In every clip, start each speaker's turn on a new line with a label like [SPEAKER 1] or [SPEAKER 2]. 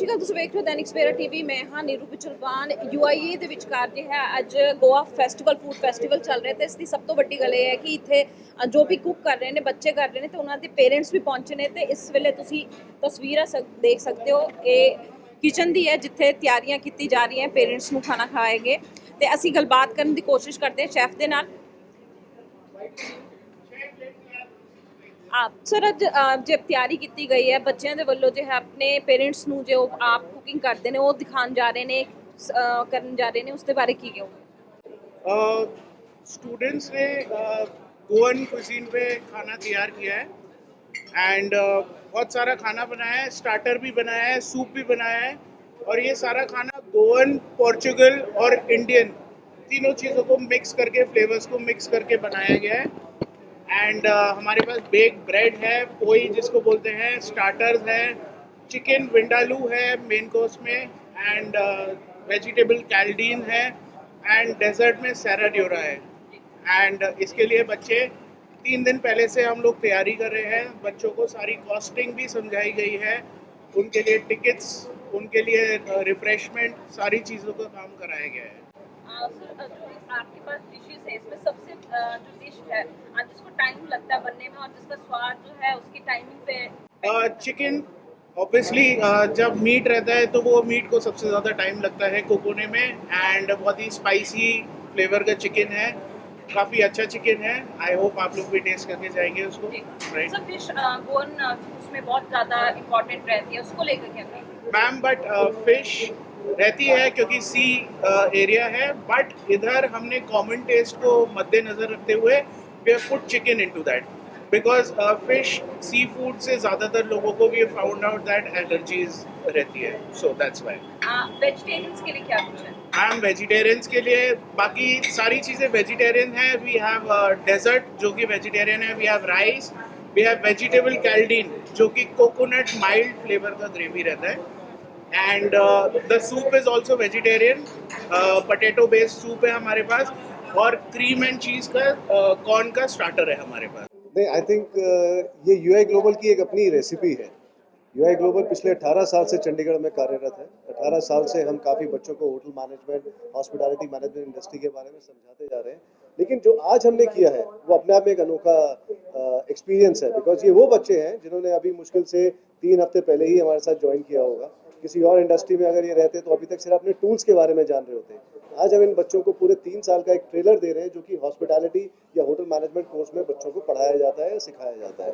[SPEAKER 1] ਸ਼੍ਰੀ ਅਕਾਲ, ਤੁਸੀਂ ਵੇਖ ਰਹੇ ਹੋ ਦੈਨਿਕ ਸਵੇਰਾ ਟੀਵੀ। ਮੈਂ ਹਾਂ ਨੀਰੂ ਪਿਛਲਵਾਨ। UAE ਦੇ ਵਿਚਕਾਰ ਜਿਹੜਾ ਅੱਜ ਗੋਆ ਫੈਸਟੀਵਲ, ਫੂਡ ਫੈਸਟੀਵਲ ਚੱਲ ਰਿਹਾ ਤੇ ਇਸ ਦੀ ਸਭ ਤੋਂ ਵੱਡੀ ਗੱਲ ਇਹ ਹੈ ਕਿ ਇੱਥੇ ਜੋ ਵੀ ਕੁੱਕ ਕਰ ਰਹੇ ਨੇ, ਬੱਚੇ ਕਰ ਰਹੇ ਨੇ ਤੇ ਉਹਨਾਂ ਦੇ ਪੇਰੈਂਟਸ ਵੀ ਪਹੁੰਚੇ ਨੇ। ਤੇ ਇਸ ਵੇਲੇ ਤੁਸੀਂ ਤਸਵੀਰਾਂ ਦੇਖ ਸਕਦੇ ਹੋ, ਇਹ ਕਿਚਨ ਦੀ ਹੈ ਜਿੱਥੇ ਤਿਆਰੀਆਂ ਕੀਤੀ ਜਾ ਰਹੀਆਂ, ਪੇਰੈਂਟਸ ਨੂੰ ਖਾਣਾ ਖਾਏਗੇ। ਤੇ ਅਸੀਂ ਗੱਲਬਾਤ ਕਰਨ ਦੀ ਕੋਸ਼ਿਸ਼ ਕਰਦੇ ਹਾਂ ਸ਼ੈਫ ਦੇ ਨਾਲ। ਆਪ ਸਰ ਅੱਜ ਜੇ ਤਿਆਰੀ ਕੀਤੀ ਗਈ ਹੈ ਬੱਚਿਆਂ ਦੇ ਵੱਲੋਂ, ਜੋ ਹੈ ਆਪਣੇ ਪੇਰੈਂਟਸ ਨੂੰ ਜੋ ਆਪ ਕੁਕਿੰਗ ਕਰਦੇ ਨੇ ਉਹ ਦਿਖਾਉਣ ਜਾ ਰਹੇ ਨੇ, ਕਰਨ ਜਾ ਰਹੇ ਨੇ, ਉਸ ਦੇ ਬਾਰੇ ਕੀ ਕਹੋਗੇ?
[SPEAKER 2] स्टूडेंट्स ने गोवन कुजीन पे खाना तैयार किया है एंड बहुत सारा खाना बनाया है, स्टार्टर भी बनाया है, सूप भी बनाया है। और ये सारा खाना गोवन, पोर्चुगल और इंडियन तीनों चीज़ों को मिक्स करके, फ्लेवर्स को मिक्स करके बनाया गया है। एंड हमारे पास बेक ब्रेड है, पोई जिसको बोलते हैं, स्टार्टर्स है, चिकन विंडालू है मेन कोर्स में, एंड वेजिटेबल कैल्डीन है, एंड डेजर्ट में सैराड्योरा है। एंड इसके लिए बच्चे 3 दिन पहले से हम लोग तैयारी कर रहे हैं। बच्चों को सारी कॉस्टिंग भी समझाई गई है, उनके लिए टिकट्स, उनके लिए रिफ्रेशमेंट, सारी चीज़ों का काम कराया गया है।
[SPEAKER 1] सर जो आपके पास डिशेस है, इसमें सबसे जो डिश है जिसको टाइम लगता है बनने में और जिसका स्वाद जो है उसकी टाइमिंग पे
[SPEAKER 2] चिकन ऑब्वियसली जब मीट रहता है तो वो मीट को सबसे ज़्यादा टाइम लगता है कुक होने में। एंड बहुत ही स्पाइसी फ्लेवर का चिकन है, काफ़ी अच्छा चिकन है। आई होप आप लोग भी टेस्ट करके जाएंगे उसको। राइट
[SPEAKER 1] सर फिश गोवन उसमें बहुत ज़्यादा इम्पोर्टेंट रहती है, उसको लेकर क्या कहेंगे?
[SPEAKER 2] मैम बट फिश रहती है क्योंकि सी एरिया है, बट इधर हमने कॉमन टेस्ट को मद्देनज़र रखते हुए we have put chicken into that because fish seafood से ज़्यादातर लोगों को भी फाउंड आउट दैट एलर्जीज रहती है, सो दैट्स वाई।
[SPEAKER 1] वेजिटेरियंस के लिए क्या कुछ है?
[SPEAKER 2] आई एम वेजिटेरियंस के लिए बाकी सारी चीज़ें वेजिटेरियन है। वी हैव डेजर्ट जो कि वेजिटेरियन है, we have rice, we have vegetable कैल्डीन जो कि कोकोनट माइल्ड फ्लेवर का ग्रेवी रहता है। And the soup is also vegetarian, potato based soup है हमारे पास, और क्रीम एंड चीज़ का कॉर्न का स्टार्टर है हमारे पास।
[SPEAKER 3] नहीं, आई थिंक ये यूआई ग्लोबल की एक अपनी रेसिपी है। यूआई ग्लोबल पिछले 18 साल से चंडीगढ़ में कार्यरत है। 18 साल से हम काफ़ी बच्चों को hotel management, hospitality management industry के बारे में समझाते जा रहे हैं। लेकिन जो आज हमने किया है वो अपने आप में एक अनोखा एक्सपीरियंस है, बिकॉज ये वो बच्चे हैं जिन्होंने अभी मुश्किल से 3 हफ्ते पहले ही हमारे साथ ज्वाइन किया होगा। किसी और इंडस्ट्री में अगर ये रहते तो अभी तक सिर्फ अपने टूल्स के बारे में जान रहे होते। आज हम इन बच्चों को पूरे 3 साल का एक ट्रेलर दे रहे हैं जो कि हॉस्पिटैलिटी या होटल मैनेजमेंट कोर्स में बच्चों को पढ़ाया जाता है, सिखाया जाता है।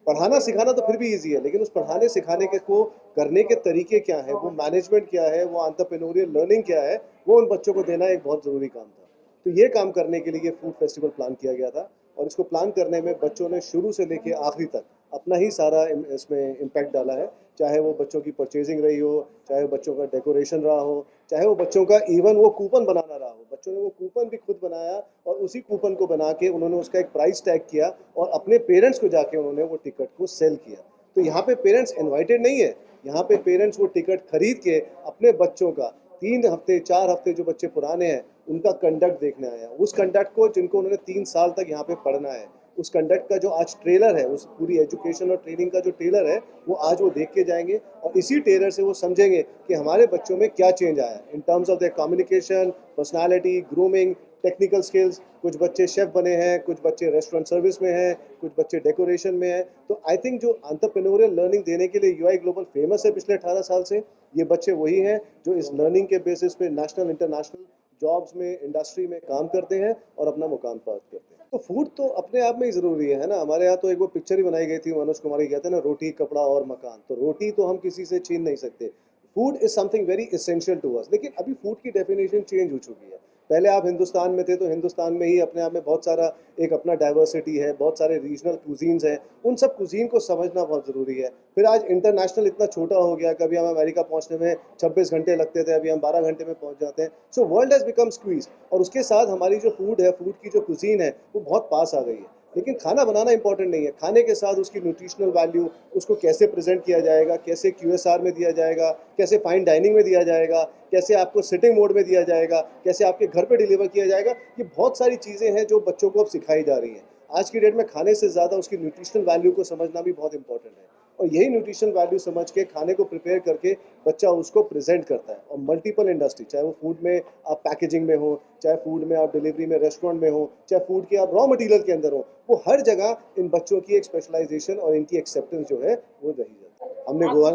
[SPEAKER 3] पढ़ाना सिखाना तो फिर भी इजी है, लेकिन उस पढ़ाने सिखाने के को करने के तरीके क्या है, वो मैनेजमेंट क्या है, वो एंटरप्रेन्योरियल लर्निंग क्या है, वो उन बच्चों को देना एक बहुत ज़रूरी काम था। तो ये काम करने के लिए फूड फेस्टिवल प्लान किया गया था, और इसको प्लान करने में बच्चों ने शुरू से लेके आखिरी तक अपना ही सारा इसमें इम्पैक्ट डाला है। चाहे वो बच्चों की परचेजिंग रही हो, चाहे बच्चों का डेकोरेशन रहा हो, चाहे वो बच्चों का इवन वो कूपन बनाना रहा हो। बच्चों ने वो कूपन भी खुद बनाया और उसी कूपन को बना के उन्होंने उसका एक प्राइस टैग किया और अपने पेरेंट्स को जाके उन्होंने वो टिकट को सेल किया। तो यहाँ पे पेरेंट्स इन्वाइटेड नहीं है, यहाँ पे पेरेंट्स वो टिकट खरीद के अपने बच्चों का 3 हफ्ते 4 हफ्ते जो बच्चे पुराने हैं उनका कंडक्ट देखने आया। उस कंडक्ट को जिनको उन्होंने 3 साल तक यहाँ पे पढ़ना है, उस कंडक्ट का जो आज ट्रेलर है, उस पूरी एजुकेशन और ट्रेनिंग का जो ट्रेलर है वो आज वो देख के जाएंगे, और इसी ट्रेलर से वो समझेंगे कि हमारे बच्चों में क्या चेंज आया in terms of their communication, personality, grooming, technical skills. कुछ बच्चे शेफ बने हैं, कुछ बच्चे रेस्टोरेंट सर्विस में हैं, कुछ बच्चे डेकोरेशन में हैं। तो आई थिंक जो एंटरप्रेन्योरियल लर्निंग देने के लिए यूआई ग्लोबल फेमस है पिछले 18 साल से, ये बच्चे वही हैं जो इस लर्निंग के बेसिस पे नेशनल इंटरनेशनल जॉब्स में, इंडस्ट्री में काम करते हैं और अपना मुकाम प्राप्त करते हैं। तो फूड तो अपने आप में ही ज़रूरी है ना। हमारे यहाँ तो एक वो पिक्चर ही बनाई गई थी, मनोज कुमार की, कहते हैं ना, रोटी कपड़ा और मकान। तो रोटी तो हम किसी से छीन नहीं सकते। Food is something very essential to us. लेकिन अभी फूड की डेफिनेशन चेंज हो चुकी है। पहले आप हिंदुस्तान में थे तो हिंदुस्तान में ही अपने आप में बहुत सारा एक अपना डाइवर्सिटी है, बहुत सारे रीजनल कुजीन्स हैं, उन सब कुजीन को समझना बहुत ज़रूरी है। फिर आज इंटरनेशनल इतना छोटा हो गया, कभी हम अमेरिका पहुंचने में 26 घंटे लगते थे, अभी हम 12 घंटे में पहुंच जाते हैं। So world has become squeeze, और उसके साथ हमारी जो फूड है, फूड की जो कुजीन है वो बहुत पास आ गई है। लेकिन खाना बनाना इंपॉर्टेंट नहीं है, खाने के साथ उसकी न्यूट्रिशनल वैल्यू, उसको कैसे प्रेजेंट किया जाएगा, कैसे क्यूएसआर में दिया जाएगा, कैसे फाइन डाइनिंग में दिया जाएगा, कैसे आपको सिटिंग मोड में दिया जाएगा, कैसे आपके घर पे डिलीवर किया जाएगा, ये बहुत सारी चीज़ें हैं जो बच्चों को अब सिखाई जा रही हैं। आज की डेट में खाने से ज़्यादा उसकी न्यूट्रिशनल वैल्यू को समझना भी बहुत इंपॉर्टेंट है। और यही न्यूट्रिशन वैल्यू समझ के खाने को प्रिपेयर करके बच्चा उसको प्रेजेंट करता है। और मल्टीपल इंडस्ट्री, चाहे वो फूड में आप पैकेजिंग में हो, चाहे फूड में आप डिलीवरी में रेस्टोरेंट में हो, चाहे फूड के आप रॉ मटेरियल के अंदर हो, वो हर जगह इन बच्चों की एक स्पेशलाइजेशन और इनकी एक्सेप्टेंस जो है वो रही जाती है। हमने Goa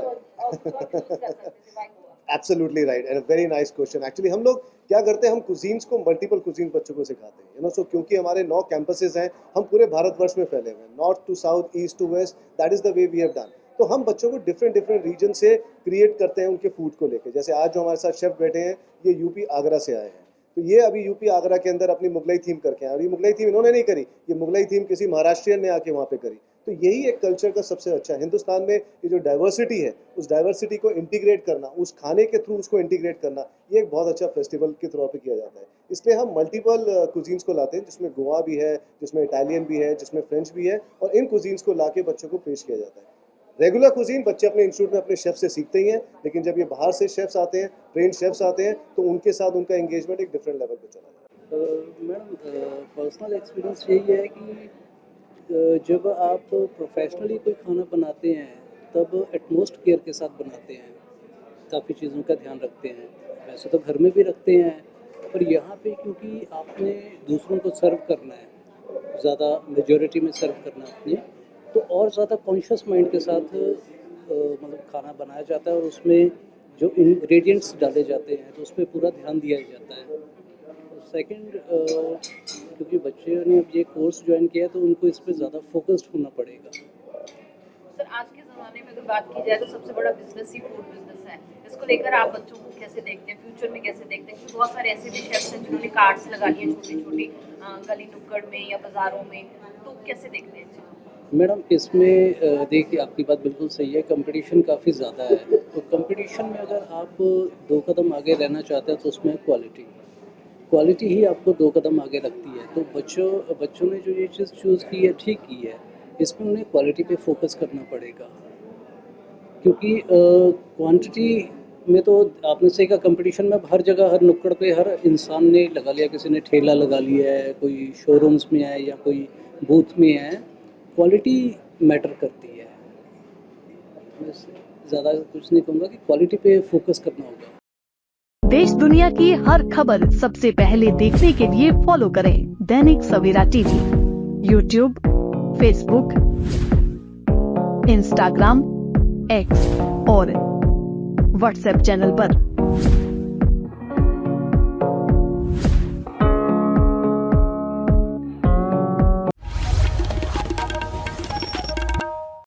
[SPEAKER 3] absolutely right and very nice question. Actually हम लोग क्या करते हैं, हम कुजीन्स को मल्टीपल कुजीन्स बच्चों को सिखाते हैं, सो क्योंकि हमारे 9 कैंपसेस हैं, हम पूरे भारतवर्ष में फैले हुए हैं, north to south, east to west, that is the way we have done. तो हम बच्चों को डिफरेंट रीजन से क्रिएट करते हैं उनके फूड को लेके। जैसे आज जो हमारे साथ शेफ बैठे हैं, ये यूपी आगरा से आए हैं, तो ये अभी यूपी आगरा के अंदर अपनी मुगलई थीम करके आए। और ये मुगलई थीम इन्होंने नहीं करी, ये मुगलई थीम किसी महाराष्ट्रियन ने आके वहाँ पे करी। तो यही एक कल्चर का सबसे अच्छा हिंदुस्तान में, ये जो डाइवर्सिटी है, उस डाइवर्सिटी को इंटीग्रेट करना, उस खाने के थ्रू उसको इंटीग्रेट करना, ये एक बहुत अच्छा फेस्टिवल के तौर पे किया जाता है। इसलिए हम मल्टीपल कुजीन्स को लाते हैं, जिसमें गोवा भी है, जिसमें इटालियन भी है, जिसमें फ्रेंच भी है, और इन कुजीन्स को लाके बच्चों को पेश किया जाता है। रेगुलर कुजीन बच्चे अपने इंस्टीट्यूट में अपने शेफ से सीखते ही हैं, लेकिन जब ये बाहर से शेफ्स आते हैं, ट्रेन शेफ्स आते हैं, तो उनके साथ उनका एंगेजमेंट एक डिफरेंट लेवल पे चला जाता है।
[SPEAKER 4] मैडम, पर्सनल एक्सपीरियंस यही है कि जब आप प्रोफेशनली कोई खाना बनाते हैं तब एटमोस्ट केयर के साथ बनाते हैं, काफ़ी चीज़ों का ध्यान रखते हैं। वैसे तो घर में भी रखते हैं, पर यहाँ पे क्योंकि आपने दूसरों को सर्व करना है, ज़्यादा मेजॉरिटी में सर्व करना है अपने, तो और ज़्यादा कॉन्शियस माइंड के साथ मतलब खाना बनाया जाता है, और उसमें जो इंग्रेडिएंट्स डाले जाते हैं तो उस पर पूरा ध्यान दिया जाता है। सेकंड, क्योंकि बच्चे ने अब ये कोर्स ज्वाइन किया है तो उनको इस पर ज़्यादा फोकस्ड होना पड़ेगा।
[SPEAKER 1] सर, आज के ज़माने में अगर बात की जाए तो सबसे बड़ा बिजनेस ही फूड बिजनेस है। इसको लेकर आप बच्चों को कैसे देखते हैं, फ्यूचर में कैसे देखते हैं? क्योंकि बहुत सारे ऐसे भी शेफ्स हैं जिन्होंने कार्ट्स लगा लिए छोटी छोटी गली नुक्कड़ में या बाज़ारों में, तो कैसे देखते हैं?
[SPEAKER 4] मैडम, इसमें देखिए, आपकी बात बिल्कुल सही है, कंपटीशन काफ़ी ज़्यादा है। तो कंपटीशन में अगर आप 2 कदम आगे रहना चाहते हैं तो उसमें क्वालिटी ही आपको 2 कदम आगे रखती है। तो बच्चों ने जो ये चीज़ चूज़ की है, ठीक की है, इसमें उन्हें क्वालिटी पे फोकस करना पड़ेगा, क्योंकि क्वांटिटी में तो आपने सही कहा, कंपटीशन में हर जगह, हर नुक्कड़ पे हर इंसान ने लगा लिया, किसी ने ठेला लगा लिया है, कोई शोरूम्स में है या कोई बूथ में है। क्वालिटी मैटर करती है, मैं ज़्यादा कुछ नहीं कहूँगा कि क्वालिटी पे फोकस करना होगा।
[SPEAKER 5] देश दुनिया की हर खबर सबसे पहले देखने के लिए फॉलो करें Dainik Savera TV, YouTube, Facebook, Instagram, X और व्हाट्सएप चैनल पर।